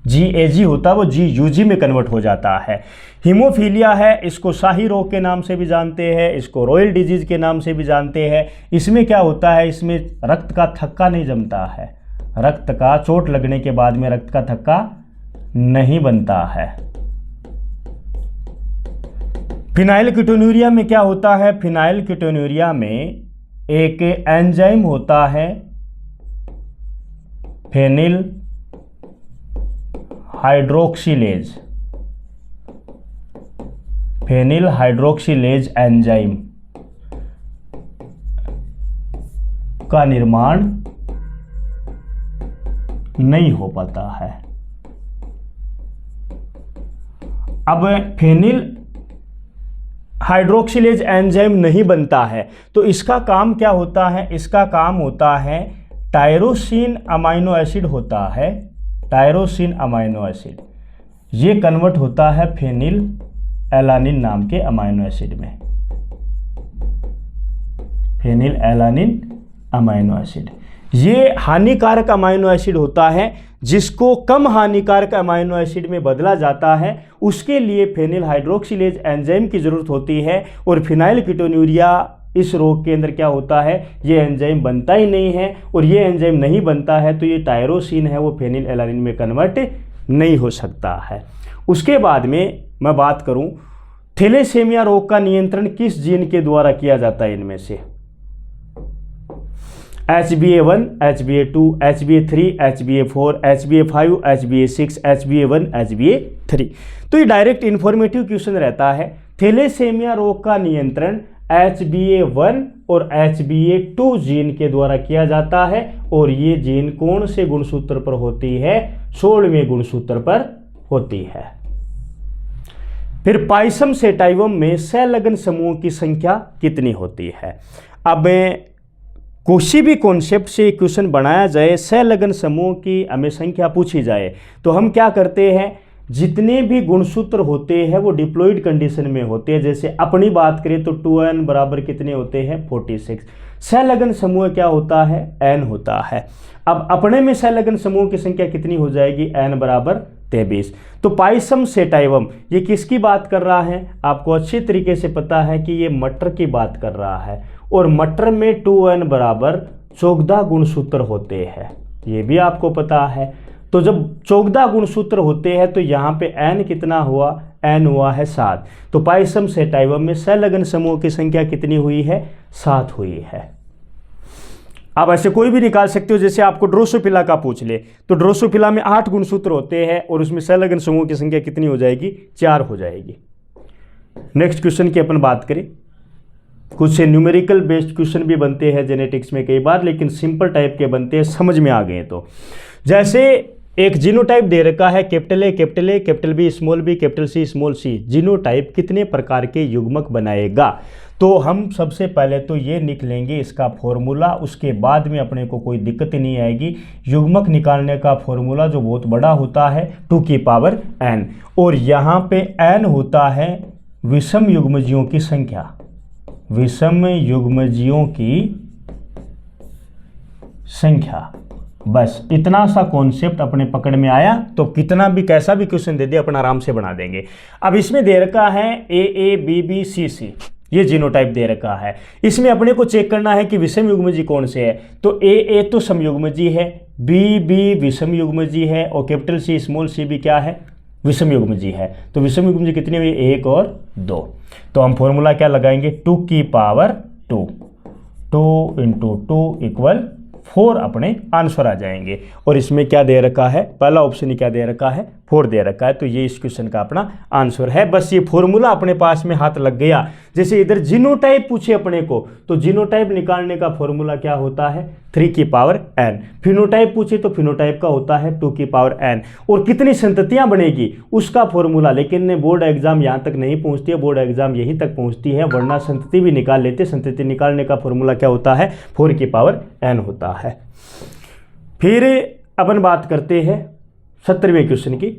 GAG होता है वो GUG में कन्वर्ट हो जाता है। हीमोफीलिया है, इसको शाही रोग के नाम से भी जानते हैं, इसको रॉयल डिजीज के नाम से भी जानते हैं। इसमें क्या होता है, इसमें रक्त का थक्का नहीं जमता है, रक्त का चोट लगने के बाद में रक्त का थक्का नहीं बनता है। फिनाइल कीटोन्यूरिया में क्या होता है, फिनाइल कीटोन्यूरिया में एक एंजाइम होता है phenyl hydroxylase, phenyl hydroxylase enzyme का निर्माण नहीं हो पाता है। अब फेनिल हाइड्रोक्सिलेज एंजाइम नहीं बनता है तो इसका काम क्या होता है, इसका काम होता है टायरोसिन अमाइनो एसिड होता है, टायरोसिन अमाइनो एसिड, ये कन्वर्ट होता है फेनिल एलानिन नाम के अमाइनो एसिड में, फेनिल एलानिन अमाइनो एसिड। ये हानिकारक अमाइनो एसिड होता है जिसको कम हानिकारक अमाइनो एसिड में बदला जाता है, उसके लिए फेनिल हाइड्रोक्सिलेज एंजाइम की ज़रूरत होती है। और फिनाइल कीटोन्यूरिया इस रोग के अंदर क्या होता है, ये एंजाइम बनता ही नहीं है, और ये एंजाइम नहीं बनता है तो ये टायरोसिन है वो फेनिल एलानिन में कन्वर्ट नहीं हो सकता है। उसके बाद में मैं बात करूं, थैलेसेमिया रोग का नियंत्रण किस जीन के द्वारा किया जाता है? इनमें से HbA1, HbA2, HbA3, HbA4, HbA5, HbA6, HbA1, HbA3। तो ये डायरेक्ट इंफॉर्मेटिव क्वेश्चन रहता है। थैलेसेमिया रोग का नियंत्रण HbA1 और HbA2 जीन के द्वारा किया जाता है, और ये जीन कौन से गुणसूत्र पर होती है? 16वें गुणसूत्र पर होती है। फिर पाइसम सेटाइवम में सहलग्न समूह की संख्या कितनी होती है? अब किसी भी कॉन्सेप्ट से क्वेश्चन बनाया जाए, सहलग्न समूह की हमें संख्या पूछी जाए, तो हम क्या करते हैं, जितने भी गुणसूत्र होते हैं वो डिप्लॉइड कंडीशन में होते हैं। जैसे अपनी बात करें तो 2n बराबर कितने होते हैं? 46। सहलग्न समूह क्या होता है? n होता है। अब अपने में सहलग्न समूह की संख्या कितनी हो जाएगी? n बराबर 23। तो पाइसम सेटाइवम ये किसकी बात कर रहा है? आपको अच्छे तरीके से पता है कि ये मटर की बात कर रहा है, और मटर में 2n बराबर 14 गुणसूत्र होते हैं, ये भी आपको पता है। तो जब 14 गुणसूत्र होते हैं तो यहाँ पे n कितना हुआ? n हुआ है 7। तो पाइसम सेटाइवम में सहलग्न समूह की संख्या कितनी हुई है? 7 हुई है। आप ऐसे कोई भी निकाल सकते हो, जैसे आपको ड्रोसोफिला का पूछ ले तो ड्रोसोफिला में 8 गुणसूत्र होते हैं और उसमें सहलग्न समूह की संख्या कितनी हो जाएगी? 4 हो जाएगी। नेक्स्ट क्वेश्चन की अपन बात करें, कुछ से न्यूमेरिकल बेस्ड क्वेश्चन भी बनते हैं जेनेटिक्स में कई बार, लेकिन सिंपल टाइप के बनते हैं, समझ में आ गए तो। जैसे एक जीनोटाइप दे रखा है capital A, capital B, small b, capital C, small c. Genotype कितने प्रकार के युग्मक बनाएगा? तो हम सबसे पहले तो ये लिख लेंगे इसका फॉर्मूला, उसके बाद में अपने को कोई दिक्कत ही नहीं आएगी। युग्मक निकालने का फॉर्मूला जो बहुत बड़ा होता है 2 की पावर n, और यहाँ पे n होता है विषम युग्मजीयों की संख्या, विषम युग्मजीयों की संख्या। बस इतना सा कॉन्सेप्ट अपने पकड़ में आया तो कितना भी कैसा भी क्वेश्चन दे दे अपन आराम से बना देंगे। अब इसमें दे रखा है AABBCC, ये जीनोटाइप दे रखा है। इसमें अपने को चेक करना है कि विषम युग्मजी कौन से है। तो AA तो समयुग्मजी है, BB विषम युग्मजी है, और कैपिटल C स्मॉल c भी क्या है? विषम युग्मजी है। तो विषम युग्मजी कितनी हुई? 1 और 2। तो हम फॉर्मूला क्या लगाएंगे? 2 की पावर 2, 2 × 2 = 4 अपने आंसर आ जाएंगे। और इसमें क्या दे रखा है? पहला ऑप्शन ही क्या दे रखा है? 4 दे रखा है। तो ये इस क्वेश्चन का अपना आंसर है। बस ये फॉर्मूला अपने पास में हाथ लग गया। जैसे इधर जीनोटाइप पूछे अपने को, तो जीनोटाइप निकालने का फॉर्मूला क्या होता है? 3 की पावर n। फिनोटाइप पूछे तो फिनोटाइप का होता है 2 की पावर n। और कितनी संततियां बनेगी उसका फॉर्मूला, लेकिन बोर्ड एग्जाम यहाँ तक नहीं पहुँचती है, बोर्ड एग्जाम यहीं तक पहुँचती है, वरना संतति भी निकाल लेते। संतति निकालने का फॉर्मूला क्या होता है? 4 की पावर n होता है। फिर अपन बात करते हैं 17वें क्वेश्चन की।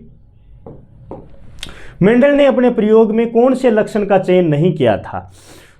मेंडल ने अपने प्रयोग में कौन से लक्षण का चयन नहीं किया था?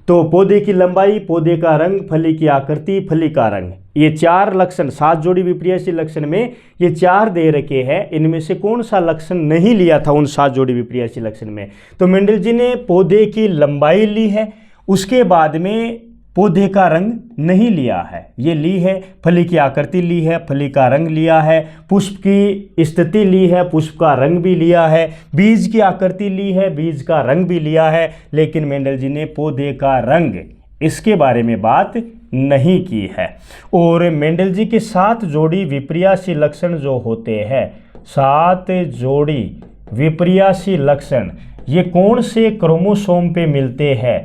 तो पौधे की लंबाई, पौधे का रंग, फली की आकृति, फली का रंग, ये 4 लक्षण, 7 जोड़ी विपर्यासी लक्षण में ये 4 दे रखे हैं। इनमें से कौन सा लक्षण नहीं लिया था उन 7 जोड़ी विपर्यासी लक्षण में? तो मेंडल जी ने पौधे की लंबाई ली है, उसके बाद में पौधे का रंग नहीं लिया है, ये ली है, फली की आकृति ली है, फली का रंग लिया है, पुष्प की स्थिति ली है, पुष्प का रंग भी लिया है, बीज की आकृति ली है, बीज का रंग भी लिया है, लेकिन मेंडल जी ने पौधे का रंग इसके बारे में बात नहीं की है। और मेंडल जी के 7 जोड़ी विपर्यासी लक्षण जो होते हैं, 7 जोड़ी विपर्यासी लक्षण, ये कौन से क्रोमोसोम पे मिलते हैं?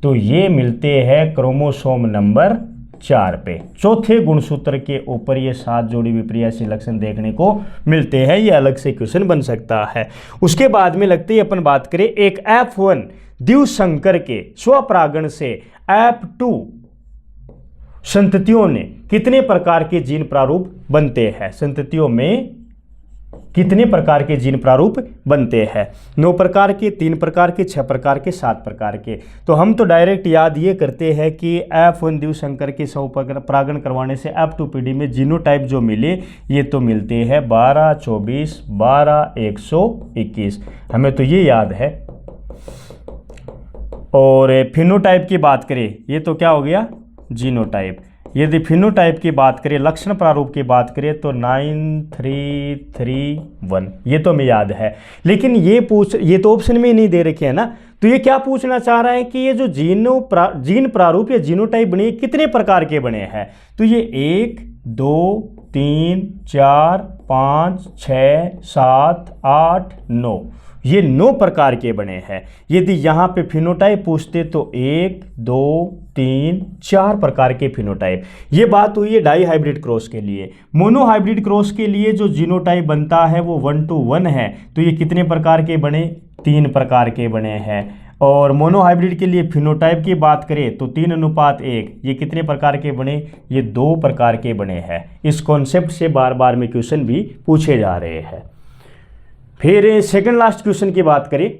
तो ये मिलते हैं क्रोमोसोम नंबर 4 पे, चौथे गुणसूत्र के ऊपर ये 7 जोड़ी विपर्यासी लक्षण देखने को मिलते हैं। ये अलग से क्वेश्चन बन सकता है। उसके बाद में लगते ही अपन बात करें एक F1 द्विसंकर के स्वपरागण से F2 संततियों ने कितने प्रकार के जीन प्रारूप बनते हैं? संततियों में कितने प्रकार के जीन प्रारूप बनते हैं? 9 प्रकार के, 3 प्रकार के, 6 प्रकार के, 7 प्रकार के। तो हम तो डायरेक्ट याद ये करते हैं कि F1 द्विसंकर के स्वपरागण करवाने से F2PD में जीनोटाइप जो मिले ये तो मिलते हैं 12, 24, 12, 121, हमें तो ये याद है। और फिनोटाइप की बात करें, ये तो क्या हो गया? जीनोटाइप। यदि फिनोटाइप की बात करें, लक्षण प्रारूप की बात करें तो 9331, ये तो हमें याद है। लेकिन ये तो ऑप्शन में ही नहीं दे रखे है ना, तो ये क्या पूछना चाह रहा है कि ये जो जीन प्रारूप या जीनोटाइप बने कितने प्रकार के बने हैं? तो ये 1, 2, 3, 4, 5, 6, 7, 8, 9, ये 9 प्रकार के बने हैं। यदि यहाँ पे फिनोटाइप पूछते तो 1, 2, 3, 4 प्रकार के फिनोटाइप। ये बात हुई है डाई हाइब्रिड क्रॉस के लिए। मोनो हाइब्रिड क्रॉस के लिए जो जीनोटाइप बनता है वो 1:1 है, तो ये कितने प्रकार के बने? 3 प्रकार के बने हैं। और मोनो हाइब्रिड के लिए फिनोटाइप की बात करें तो 3:1, ये कितने प्रकार के बने? ये 2 प्रकार के बने हैं। इस कॉन्सेप्ट से बार बार में क्वेश्चन भी पूछे जा रहे हैं। फिर सेकंड लास्ट क्वेश्चन की बात करें,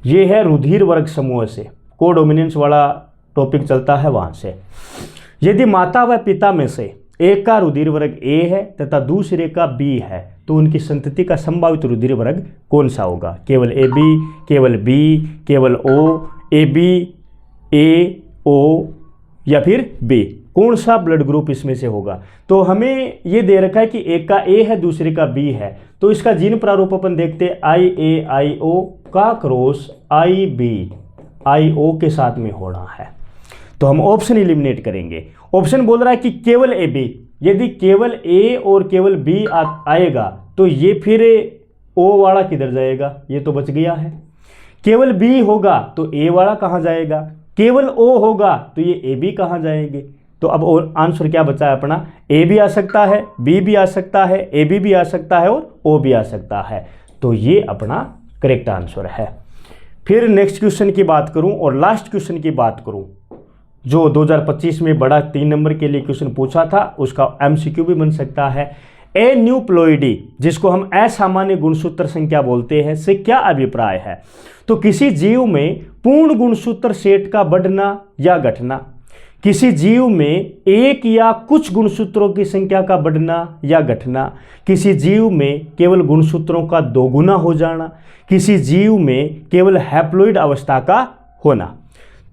ये है रुधिर वर्ग समूह से, कोडोमिनेंस वाला टॉपिक चलता है वहां से। यदि माता व पिता में से एक का रुधिर वर्ग A है तथा दूसरे का B है तो उनकी संतति का संभावित रुधिर वर्ग कौन सा होगा? केवल AB, केवल B, केवल O, AB, A, O या फिर B, कौन सा ब्लड ग्रुप इसमें से होगा? तो हमें ये दे रखा है कि एक का A है दूसरे का B है, तो इसका जीन प्रारूप अपन देखते हैं IAIO का क्रॉस IBIO के साथ में होना है। तो हम ऑप्शन एलिमिनेट करेंगे। ऑप्शन बोल रहा है कि केवल AB, यदि केवल A और केवल B आएगा तो ये फिर O वाला किधर जाएगा? ये तो बच गया है। केवल B होगा तो A वाला कहाँ जाएगा? केवल O होगा तो ये AB कहाँ जाएंगे? तो अब और आंसर क्या बचा है अपना? A भी आ सकता है, B भी आ सकता है, AB भी आ सकता है और O भी आ सकता है। तो ये अपना करेक्ट आंसर है। फिर नेक्स्ट क्वेश्चन की बात करूं और लास्ट क्वेश्चन की बात करूं, जो 2025 में बड़ा 3 नंबर के लिए क्वेश्चन पूछा था, उसका MCQ भी बन सकता है। एन्यूप्लॉइडी, जिसको हम असामान्य गुणसूत्र संख्या बोलते हैं, से क्या अभिप्राय है? तो किसी जीव में पूर्ण गुणसूत्र सेट का बढ़ना या घटना, किसी जीव में एक या कुछ गुणसूत्रों की संख्या का बढ़ना या घटना, किसी जीव में केवल गुणसूत्रों का 2 गुना हो जाना, किसी जीव में केवल हैप्लॉइड अवस्था का होना।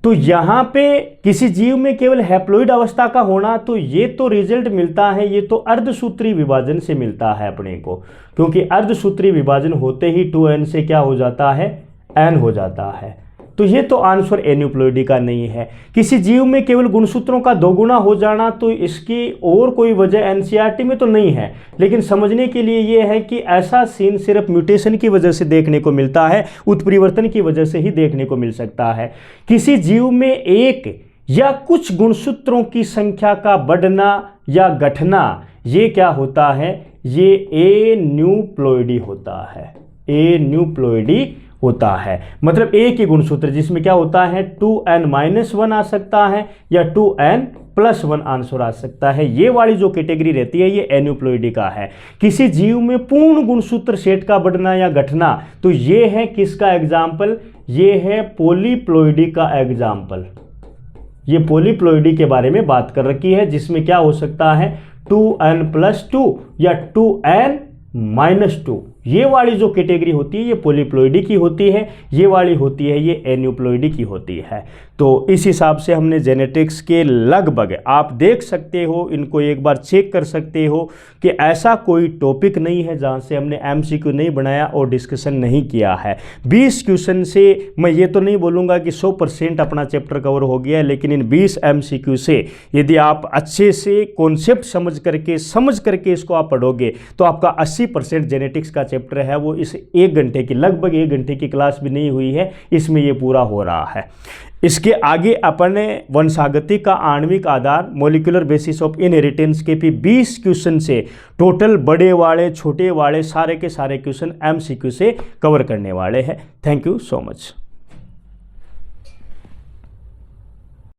तो यहाँ पे किसी जीव में केवल हैप्लॉइड अवस्था का होना, तो ये तो रिजल्ट मिलता है, ये तो अर्धसूत्री विभाजन से मिलता है अपने को, क्योंकि अर्धसूत्री विभाजन होते ही 2n से क्या हो जाता है? n हो जाता है। तो ये तो आंसर एन्यूप्लॉइडी का नहीं है। किसी जीव में केवल गुणसूत्रों का 2 गुना हो जाना, तो इसकी और कोई वजह एनसीईआरटी में तो नहीं है, लेकिन समझने के लिए ये है कि ऐसा सीन सिर्फ म्यूटेशन की वजह से देखने को मिलता है, उत्परिवर्तन की वजह से ही देखने को मिल सकता है। किसी जीव में एक या कुछ गुणसूत्रों की संख्या का बढ़ना या घटना, ये क्या होता है? ये एन्यूप्लॉइडी होता है, एन्यूप्लॉइडी होता है। मतलब एक ही गुणसूत्र जिसमें क्या होता है? 2n-1 आ सकता है या 2n+1 आंसर आ सकता है। ये वाली जो कैटेगरी रहती है ये एन्यूप्लॉइडी का है। किसी जीव में पूर्ण गुणसूत्र सेट का बढ़ना या घटना, तो ये है किसका एग्जाम्पल? ये है पॉलीप्लॉइडी का एग्जाम्पल। ये पॉलीप्लॉइडी के बारे में बात कर रखी है, जिसमें क्या हो सकता है? 2n+2 या 2n-2। ये वाली जो कैटेगरी होती है ये पॉलीप्लॉइडी की होती है, ये वाली होती है ये एन्यूप्लॉइडी की होती है। तो इस हिसाब से हमने जेनेटिक्स के लगभग, आप देख सकते हो, इनको एक बार चेक कर सकते हो कि ऐसा कोई टॉपिक नहीं है जहाँ से हमने MCQ नहीं बनाया और डिस्कशन नहीं किया है। 20 क्वेश्चन से मैं ये तो नहीं बोलूँगा कि 100% अपना चैप्टर कवर हो गया, लेकिन इन 20 MCQ से यदि आप अच्छे से कॉन्सेप्ट समझ करके इसको आप पढ़ोगे तो आपका 80% जेनेटिक्स का चैप्टर है वो इस 1 घंटे की, लगभग 1 घंटे की क्लास भी नहीं हुई है, इसमें ये पूरा हो रहा है। इसके आगे अपन ने वंशागति का आणविक आधार, मॉलिक्यूलर बेसिस ऑफ इनहेरिटेंस के भी 20 क्वेश्चन से टोटल बड़े वाले छोटे वाले सारे के सारे क्वेश्चन MCQ से कवर करने वाले हैं। Thank you so much.